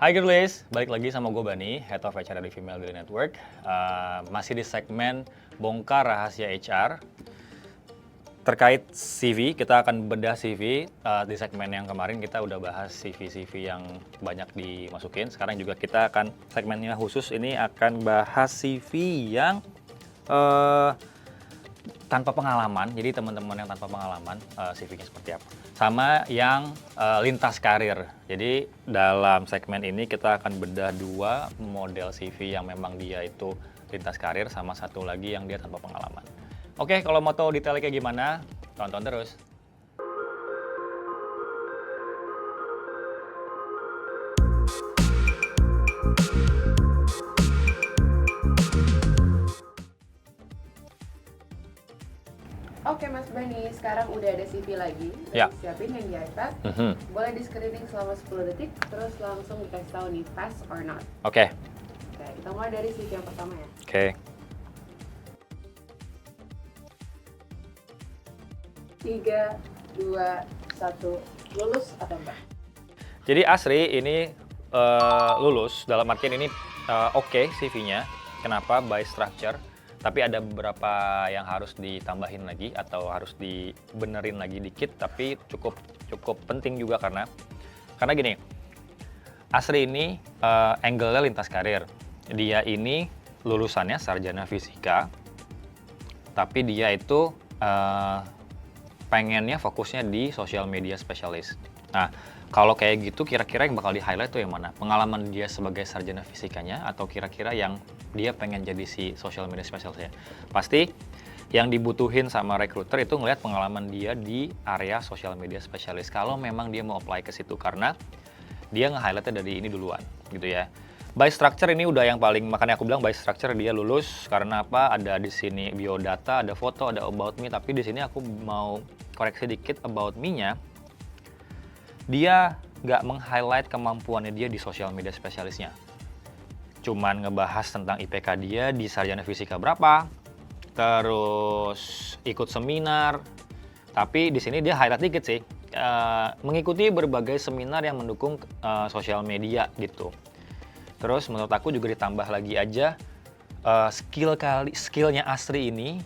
Hai girlies, balik lagi sama gue Bani, Head of HR di Female Daily Network. Masih di segmen bongkar rahasia HR. Terkait CV, kita akan bedah CV. Di segmen yang kemarin kita udah bahas CV-CV yang banyak dimasukin. Sekarang juga kita akan, segmennya khusus ini akan bahas CV yang tanpa pengalaman. Jadi teman-teman yang tanpa pengalaman, CV-nya seperti apa. Sama yang lintas karir. Jadi dalam segmen ini kita akan bedah dua model CV yang memang dia itu lintas karir, sama satu lagi yang dia tanpa pengalaman. Oke, kalau mau tahu detailnya kayak gimana, tonton terus. Oke Mas Bani, sekarang udah ada CV lagi. Ya. Siapin yang di iPad. Boleh di screening selama 10 detik, terus langsung dikasih tahu nih pass or not. Oke. Oke, kita mulai dari CV yang pertama ya. Oke. 3, 2, 1, lulus atau enggak? Jadi Asri ini lulus, dalam artian ini oke CV-nya. Kenapa? By structure. Tapi ada beberapa yang harus ditambahin lagi atau harus dibenerin lagi dikit, tapi cukup penting juga karena gini, Asri ini angle-nya lintas karir. Dia ini lulusannya sarjana fisika, tapi dia itu pengennya fokusnya di social media specialist. Nah, kalau kayak gitu kira-kira yang bakal di-highlight tuh yang mana? Pengalaman dia sebagai sarjana fisikanya atau kira-kira yang dia pengen jadi si social media specialist-nya? Pasti yang dibutuhin sama recruiter itu ngelihat pengalaman dia di area social media specialist. Kalau memang dia mau apply ke situ, karena dia nge-highlight-nya dari ini duluan gitu ya. By structure ini udah yang paling, makanya aku bilang by structure dia lulus karena apa? Ada di sini biodata, ada foto, ada about me, tapi di sini aku mau koreksi dikit about me-nya. Dia nggak meng-highlight kemampuannya dia di social media spesialisnya. Cuman ngebahas tentang IPK dia di sarjana fisika berapa, terus ikut seminar, tapi di sini dia highlight dikit sih, mengikuti berbagai seminar yang mendukung sosial media gitu. Terus menurut aku juga ditambah lagi aja skillnya Asri ini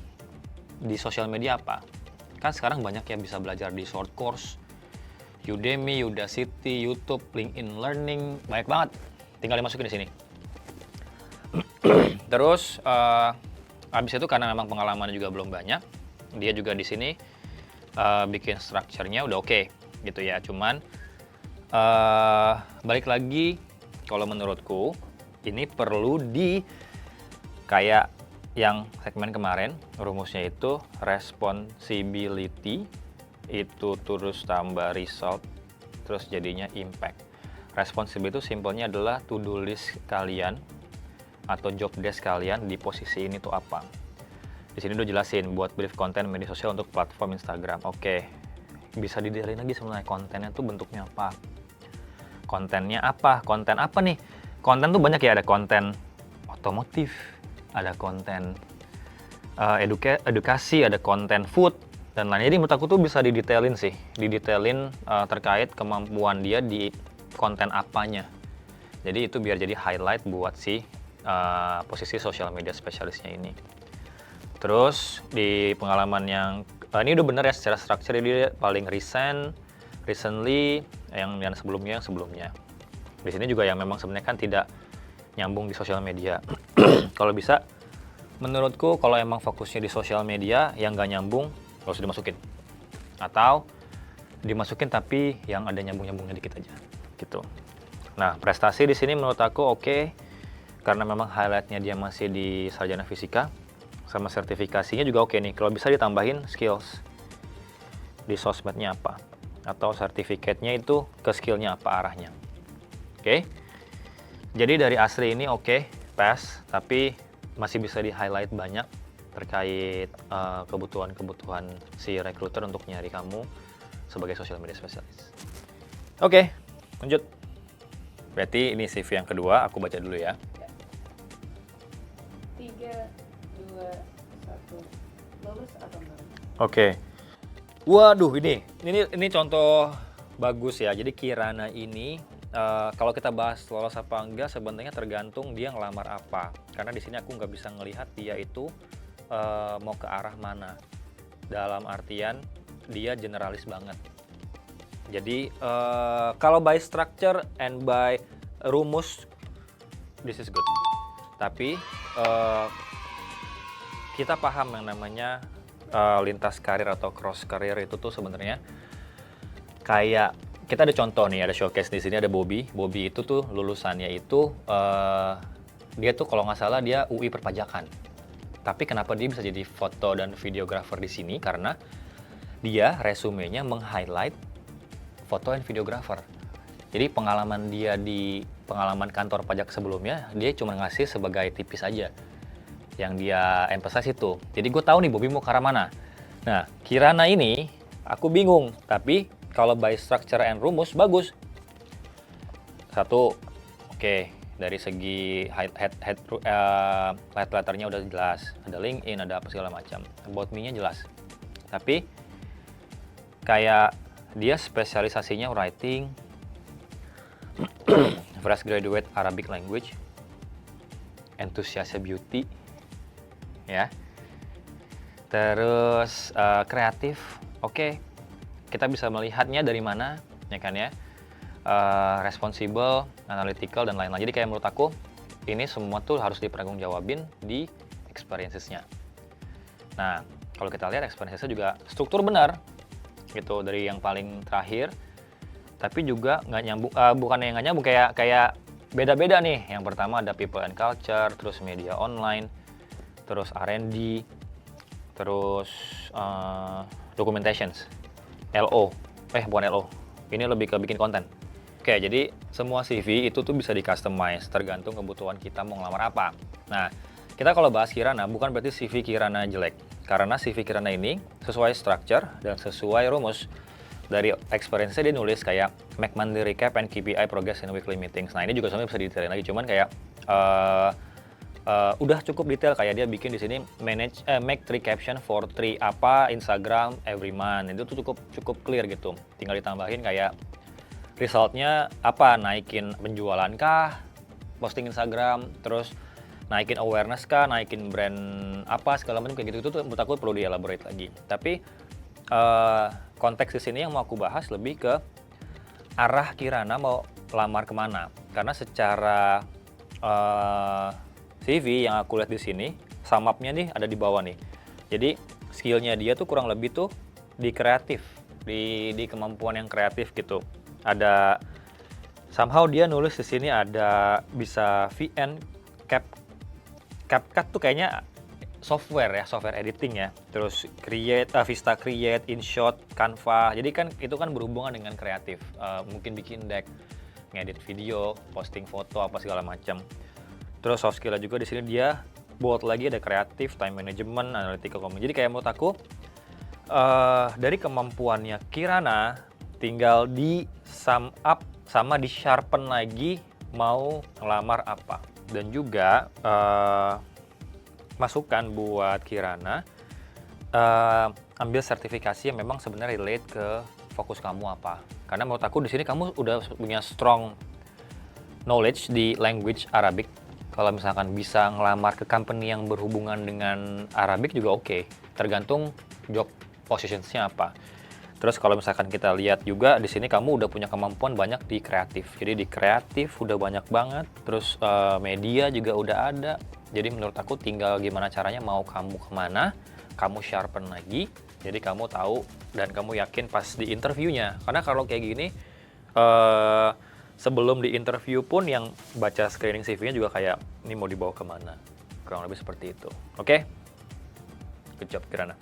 di sosial media apa? Kan sekarang banyak yang bisa belajar di short course, Udemy, Udacity, YouTube, LinkedIn Learning, banyak banget. Tinggal dimasukin di sini. Terus habis itu karena memang pengalamannya juga belum banyak, dia juga di sini bikin structure-nya udah oke gitu ya. Cuman balik lagi, kalau menurutku ini perlu kayak yang segmen kemarin, rumusnya itu responsibility itu terus tambah result, terus jadinya impact. Responsibility itu simpelnya adalah to-do list kalian atau job desk kalian di posisi ini tuh apa. Di sini udah jelasin buat brief konten media sosial untuk platform Instagram. Oke, bisa didetailin lagi sebenarnya kontennya tuh bentuknya apa. Kontennya apa? Konten apa nih? Konten tuh banyak ya, ada konten otomotif, ada konten edukasi, ada konten food, dan lainnya. Jadi menurut aku tuh bisa didetailin sih, terkait kemampuan dia di konten apanya. Jadi itu biar jadi highlight buat si posisi social media spesialisnya ini. Terus di pengalaman yang ini udah bener ya secara structure, dia paling recently, yang sebelumnya. Di sini juga yang memang sebenarnya kan tidak nyambung di sosial media. Kalau bisa, menurutku kalau emang fokusnya di sosial media yang nggak nyambung, nggak usah dimasukin. Atau dimasukin tapi yang ada nyambung-nyambungnya dikit aja, gitu. Nah, prestasi di sini menurut aku oke, karena memang highlightnya dia masih di sarjana fisika, sama sertifikasinya juga oke nih. Kalau bisa ditambahin skills di sosmednya apa, atau sertifikatnya itu ke skillnya apa arahnya. Oke. Jadi dari Asri ini oke, pass, tapi masih bisa di-highlight banyak terkait kebutuhan-kebutuhan si recruiter untuk nyari kamu sebagai social media specialist. Oke, lanjut. Berarti ini CV yang kedua, aku baca dulu ya. 3, 2, 1, lulus atau enggak? Oke. Waduh, ini contoh bagus ya. Jadi Kirana ini kalau kita bahas lolos apa enggak sebenarnya tergantung dia ngelamar apa. Karena di sini aku nggak bisa ngelihat dia itu mau ke arah mana. Dalam artian dia generalis banget. Jadi kalau by structure and by rumus, this is good. Tapi kita paham yang namanya lintas karir atau cross karir itu tuh sebenarnya kayak kita ada contoh nih, ada showcase di sini ada Bobby. Bobby itu tuh lulusannya itu dia tuh kalau nggak salah dia UI perpajakan. Tapi kenapa dia bisa jadi foto dan videographer di sini? Karena dia resumenya meng-highlight foto dan videographer. Jadi pengalaman dia di pengalaman kantor pajak sebelumnya, dia cuma ngasih sebagai tipis aja. Yang dia emphasize itu. Jadi gue tahu nih Bobby mau ke arah mana. Nah, Kirana ini aku bingung. Tapi kalau by structure and rumus, bagus. Satu, oke. Dari segi head letternya udah jelas. Ada LinkedIn, ada apa segala macam. About me-nya jelas. Tapi kayak dia spesialisasinya writing, fresh graduate Arabic language, enthusiast beauty, ya. Terus kreatif, oke. Kita bisa melihatnya dari mana, ya kan ya. Responsible, analytical, dan lain-lain. Jadi kayak menurut aku, ini semua tuh harus dipertanggungjawabin di experiences-nya. Nah, kalau kita lihat experiences-nya juga struktur benar, gitu, dari yang paling terakhir. Tapi juga nggak nyambung, bukan yang nggak nyambung, kayak beda-beda nih. Yang pertama ada people and culture, terus media online, terus R&D, terus documentations, LO, bukan LO, ini lebih ke bikin konten. Oke, jadi semua CV itu tuh bisa di-customize, tergantung kebutuhan kita mau ngelamar apa. Nah, kita kalau bahas Kirana, bukan berarti CV Kirana jelek. Karena CV Kirana ini sesuai structure dan sesuai rumus. Dari experience-nya dia nulis kayak make monthly recap and KPI progress in weekly meetings. Nah, ini juga sebenarnya bisa detailin lagi, cuman kayak udah cukup detail. Kayak dia bikin di sini make 3 caption for 3 apa Instagram every month. Itu tuh cukup clear gitu. Tinggal ditambahin kayak resultnya apa, naikin penjualan kah, posting Instagram, terus naikin awareness kah, naikin brand apa segala macam kayak gitu. Itu tuh menurut aku perlu di-elaborate lagi. Tapi konteks di sini yang mau aku bahas lebih ke arah Kirana mau lamar kemana. Karena secara CV yang aku lihat di sini, sum up-nya nih ada di bawah nih. Jadi skillnya dia tuh kurang lebih tuh di kreatif, di kemampuan yang kreatif gitu. Ada somehow dia nulis di sini ada bisa VN, CapCut tuh kayaknya software editing ya. Terus Vista Create, InShot, Canva. Jadi kan itu kan berhubungan dengan kreatif. Mungkin bikin deck, ngedit video, posting foto apa segala macam. Terus soft skill juga di sini dia buat lagi ada kreatif, time management, analytical communication. Jadi kayak menurut aku dari kemampuannya Kirana tinggal di sum up sama di sharpen lagi mau ngelamar apa. Dan juga masukan buat Kirana, ambil sertifikasi yang memang sebenarnya relate ke fokus kamu apa. Karena menurut aku di sini kamu udah punya strong knowledge di language Arabic. Kalau misalkan bisa ngelamar ke company yang berhubungan dengan Arabic juga oke. Tergantung job positionsnya apa. Terus kalau misalkan kita lihat juga di sini kamu udah punya kemampuan banyak di kreatif. Jadi di kreatif udah banyak banget. Terus media juga udah ada. Jadi menurut aku tinggal gimana caranya mau kamu kemana, kamu sharpen lagi. Jadi kamu tahu dan kamu yakin pas di interviewnya. Karena kalau kayak gini, sebelum di interview pun yang baca screening CV-nya juga kayak ini mau dibawa kemana. Kurang lebih seperti itu. Oke? Good job Kirana.